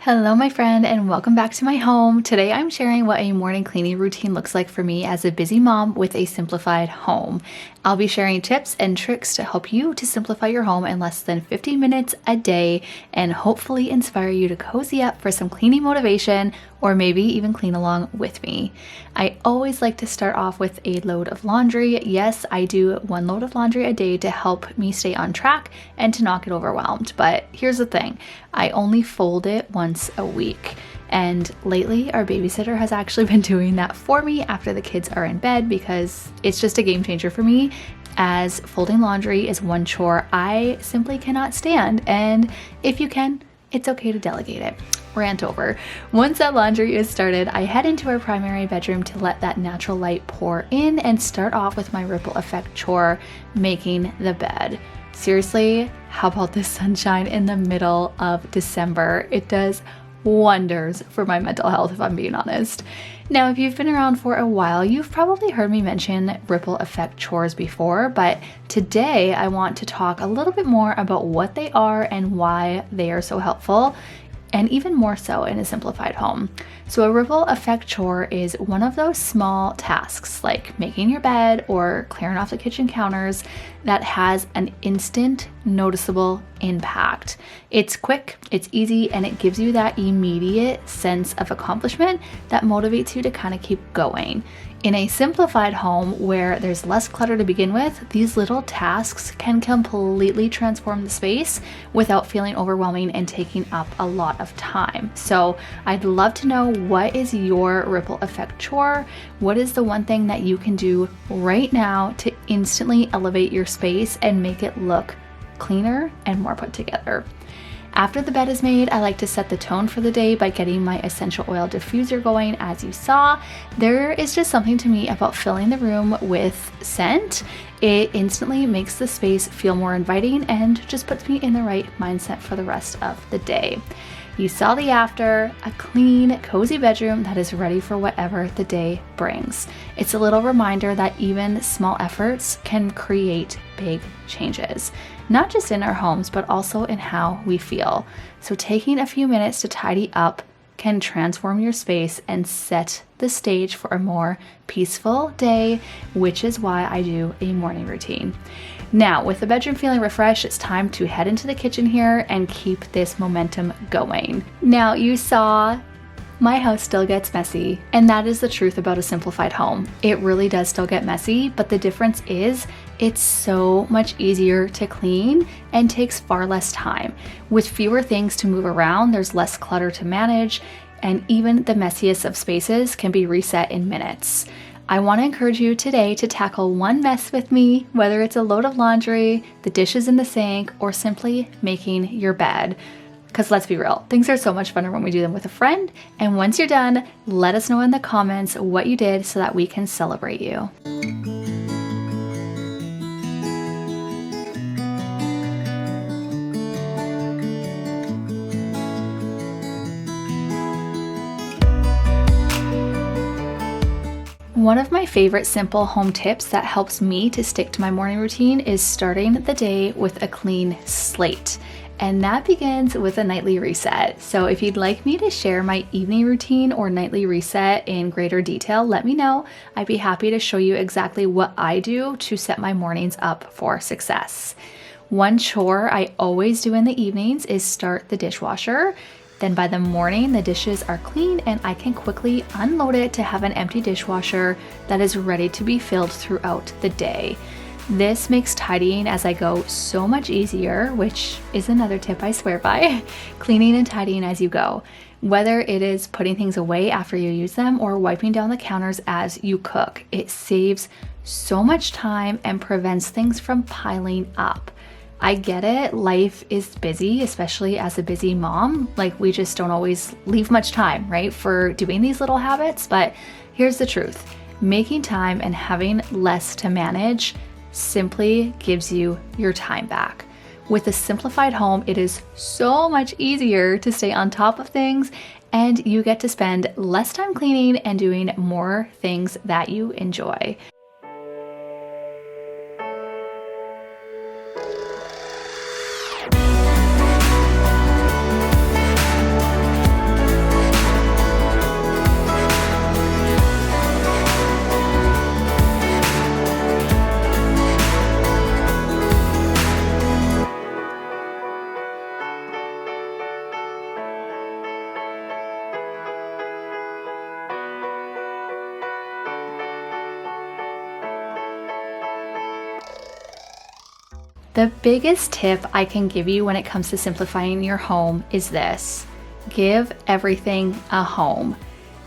Hello, my friend, and welcome back to my home. Today I'm sharing what a morning cleaning routine looks like for me as a busy mom with a simplified home. I'll be sharing tips and tricks to help you to simplify your home in less than 15 minutes a day and hopefully inspire you to cozy up for some cleaning motivation or maybe even clean along with me. I always like to start off with a load of laundry. Yes, I do one load of laundry a day to help me stay on track and to not get overwhelmed. But here's the thing, I only fold it once a week. And lately, our babysitter has actually been doing that for me after the kids are in bed because it's just a game changer for me, as folding laundry is one chore I simply cannot stand. And if you can, it's okay to delegate it. Rant over. Once that laundry is started, I head into our primary bedroom to let that natural light pour in and start off with my ripple effect chore, making the bed. Seriously, how about this sunshine in the middle of December? It does wonders for my mental health, if I'm being honest. Now, if you've been around for a while, you've probably heard me mention ripple effect chores before, but today I want to talk a little bit more about what they are and why they are so helpful, and even more so in a simplified home. So a ripple effect chore is one of those small tasks like making your bed or clearing off the kitchen counters that has an instant noticeable impact. It's quick, it's easy, and it gives you that immediate sense of accomplishment that motivates you to kind of keep going. In a simplified home where there's less clutter to begin with, these little tasks can completely transform the space without feeling overwhelming and taking up a lot of time. So I'd love to know, what is your ripple effect chore? What is the one thing that you can do right now to instantly elevate your space and make it look cleaner and more put together? After the bed is made, I like to set the tone for the day by getting my essential oil diffuser going. As you saw, there is just something to me about filling the room with scent. It instantly makes the space feel more inviting and just puts me in the right mindset for the rest of the day. You saw the after, a clean, cozy bedroom that is ready for whatever the day brings. It's a little reminder that even small efforts can create big changes, not just in our homes, but also in how we feel. So taking a few minutes to tidy up can transform your space and set the stage for a more peaceful day, which is why I do a morning routine. Now, with the bedroom feeling refreshed, it's time to head into the kitchen here and keep this momentum going. Now, you saw my house still gets messy, and that is the truth about a simplified home. It really does still get messy, but the difference is it's so much easier to clean and takes far less time. With fewer things to move around, there's less clutter to manage, and even the messiest of spaces can be reset in minutes. I want to encourage you today to tackle one mess with me, whether it's a load of laundry, the dishes in the sink, or simply making your bed. Because let's be real, things are so much funner when we do them with a friend. And once you're done, let us know in the comments what you did so that we can celebrate you. One of my favorite simple home tips that helps me to stick to my morning routine is starting the day with a clean slate. And that begins with a nightly reset. So if you'd like me to share my evening routine or nightly reset in greater detail, let me know. I'd be happy to show you exactly what I do to set my mornings up for success. One chore I always do in the evenings is start the dishwasher. Then by the morning, the dishes are clean and I can quickly unload it to have an empty dishwasher that is ready to be filled throughout the day. This makes tidying as I go so much easier, which is another tip I swear by. Cleaning and tidying as you go. Whether it is putting things away after you use them or wiping down the counters as you cook, it saves so much time and prevents things from piling up. I get it, life is busy, especially as a busy mom. Like, we just don't always leave much time, right, for doing these little habits. But here's the truth. Making time and having less to manage simply gives you your time back. With a simplified home, it is so much easier to stay on top of things, and you get to spend less time cleaning and doing more things that you enjoy. The biggest tip I can give you when it comes to simplifying your home is this: give everything a home.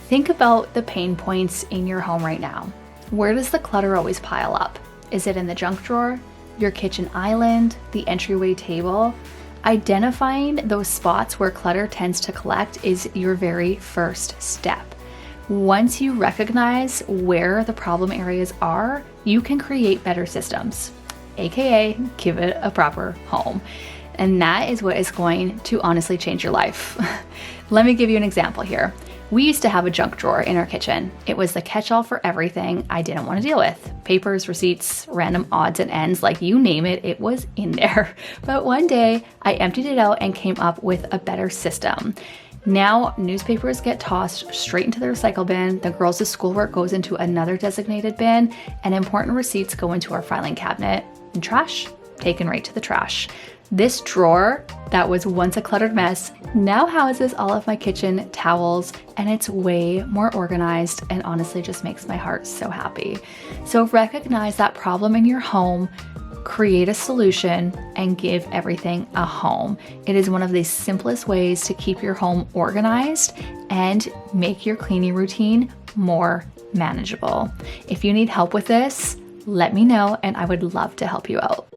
Think about the pain points in your home right now. Where does the clutter always pile up? Is it in the junk drawer, your kitchen island, the entryway table? Identifying those spots where clutter tends to collect is your very first step. Once you recognize where the problem areas are, you can create better systems, aka give it a proper home. And that is what is going to honestly change your life. Let me give you an example here. We used to have a junk drawer in our kitchen. It was the catch-all for everything I didn't want to deal with. Papers, receipts, random odds and ends, like you name it, it was in there. But one day I emptied it out and came up with a better system. Now newspapers get tossed straight into the recycle bin, the girls' schoolwork goes into another designated bin, and important receipts go into our filing cabinet, and trash taken right to the trash. This drawer that was once a cluttered mess now houses all of my kitchen towels, and it's way more organized and honestly just makes my heart so happy. So recognize that problem in your home, create a solution, and give everything a home. It is one of the simplest ways to keep your home organized and make your cleaning routine more manageable. If you need help with this, let me know and I would love to help you out.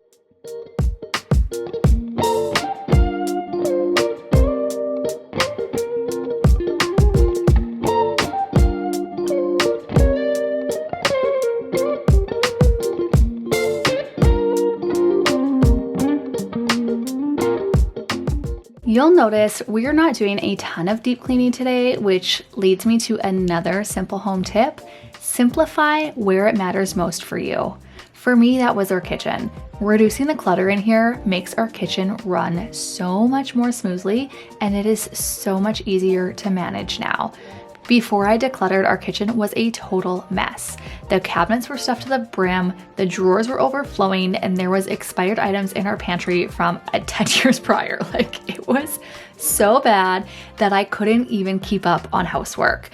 You'll notice we're not doing a ton of deep cleaning today, which leads me to another simple home tip: simplify where it matters most for you. For me, that was our kitchen. Reducing the clutter in here makes our kitchen run so much more smoothly, and it is so much easier to manage now. Before I decluttered, our kitchen was a total mess. The cabinets were stuffed to the brim, the drawers were overflowing, and there was expired items in our pantry from 10 years prior. Like, it was so bad that I couldn't even keep up on housework.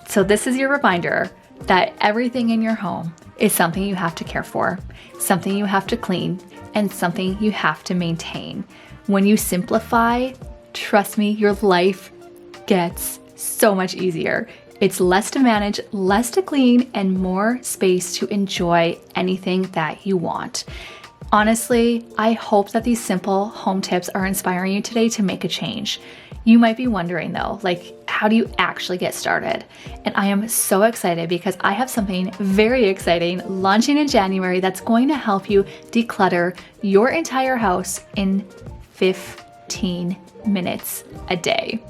So this is your reminder that everything in your home is something you have to care for, something you have to clean, and something you have to maintain. When you simplify, trust me, your life gets so much easier. It's less to manage, less to clean, and more space to enjoy anything that you want. Honestly, I hope that these simple home tips are inspiring you today to make a change. You might be wondering though, like, how do you actually get started? And I am so excited because I have something very exciting launching in January that's going to help you declutter your entire house in 15 minutes a day.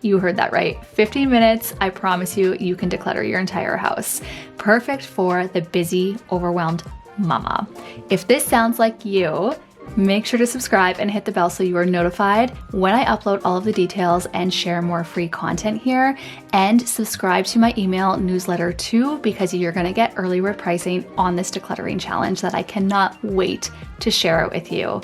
You heard that right. 15 minutes, I promise you, you can declutter your entire house. Perfect for the busy, overwhelmed mama. If this sounds like you, make sure to subscribe and hit the bell so you are notified when I upload all of the details and share more free content here. And subscribe to my email newsletter too, because you're gonna get early bird pricing on this decluttering challenge that I cannot wait to share it with you.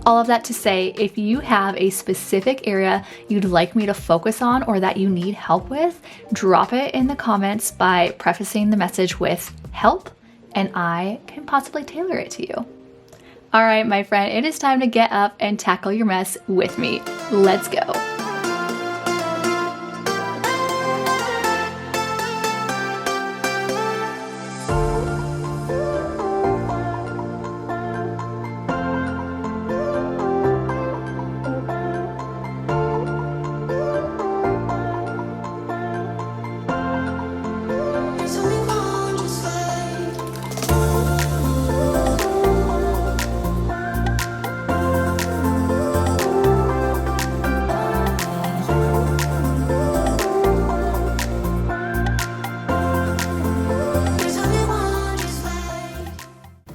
All of that to say, if you have a specific area you'd like me to focus on or that you need help with, drop it in the comments by prefacing the message with help, and I can possibly tailor it to you. All right, my friend, it is time to get up and tackle your mess with me. Let's go.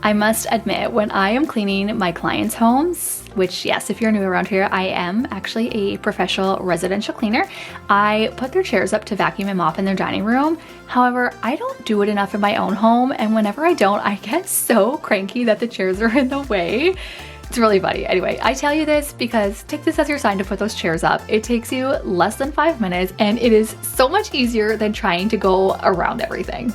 I must admit, when I am cleaning my clients' homes, which yes, if you're new around here, I am actually a professional residential cleaner, I put their chairs up to vacuum and mop in their dining room. However, I don't do it enough in my own home, and whenever I don't, I get so cranky that the chairs are in the way. It's really funny. Anyway, I tell you this because take this as your sign to put those chairs up. It takes you less than 5 minutes, and it is so much easier than trying to go around everything.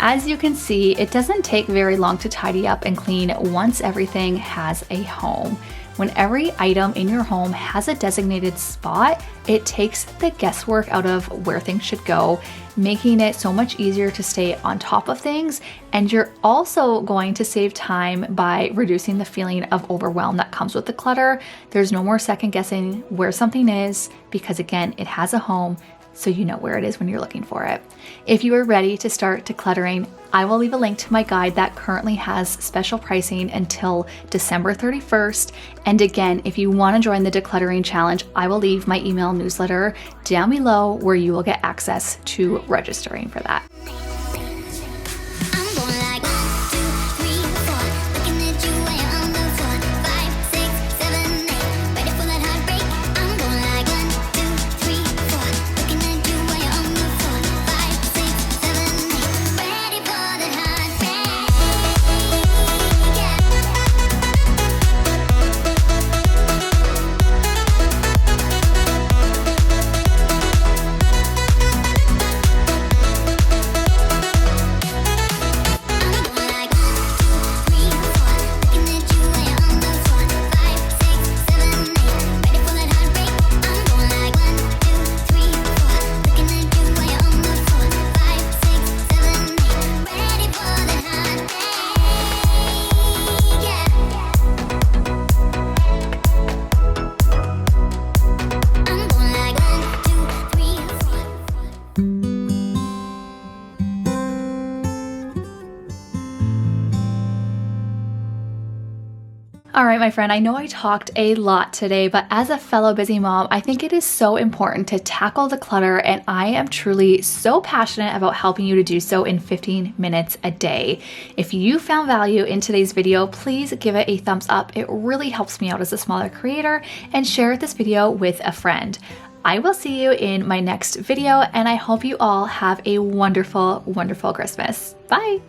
As you can see, it doesn't take very long to tidy up and clean once everything has a home. When every item in your home has a designated spot, it takes the guesswork out of where things should go, making it so much easier to stay on top of things. And you're also going to save time by reducing the feeling of overwhelm that comes with the clutter. There's no more second guessing where something is because, again, it has a home, so you know where it is when you're looking for it. If you are ready to start decluttering, I will leave a link to my guide that currently has special pricing until December 31st. And again, if you want to join the decluttering challenge, I will leave my email newsletter down below where you will get access to registering for that. All right, my friend, I know I talked a lot today, but as a fellow busy mom, I think it is so important to tackle the clutter, and I am truly so passionate about helping you to do so in 15 minutes a day. If you found value in today's video, please give it a thumbs up. It really helps me out as a smaller creator, and share this video with a friend. I will see you in my next video, and I hope you all have a wonderful, wonderful Christmas. Bye.